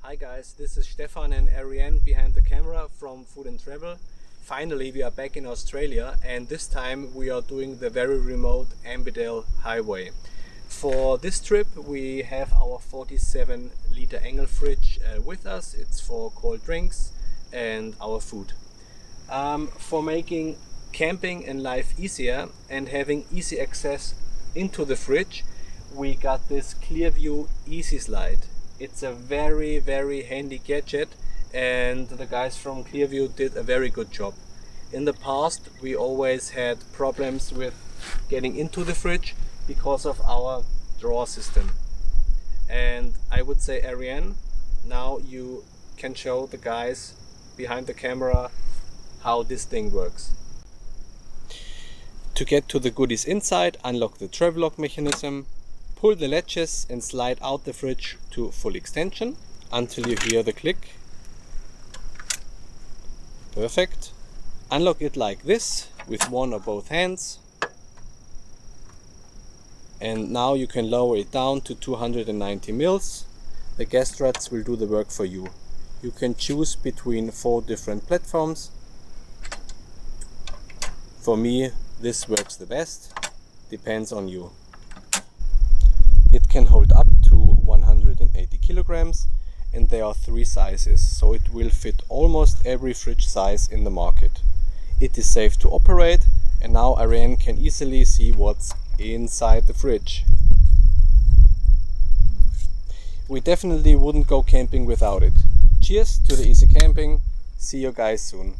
Hi guys, this is Stefan and Ariane behind the camera from Food and Travel. Finally we are back in Australia, and this time we are doing the very remote Ambidale Highway. For this trip we have our 47 liter Engel fridge with us. It's for cold drinks and our food. For making camping and life easier and having easy access into the fridge, we got this CLEARVIEW EasySlide. It's a very handy gadget, and the guys from CLEARVIEW did a very good job. In the past we always had problems with getting into the fridge because of our drawer system. And I would say, Ariane, now you can show the guys behind the camera how this thing works. To get to the goodies inside, unlock the travel lock mechanism, pull the latches and slide out the fridge to full extension until you hear the click. Perfect. Unlock it like this with one or both hands. And now you can lower it down to 290 mils. The gas struts will do the work for you. You can choose between 4 different platforms. For me, this works the best. Depends on you. It can hold up to 180 kilograms, and there are 3 sizes, so it will fit almost every fridge size in the market. It is safe to operate, and now Ariane can easily see what's inside the fridge. We definitely wouldn't go camping without it. Cheers to the easy camping. See you guys soon.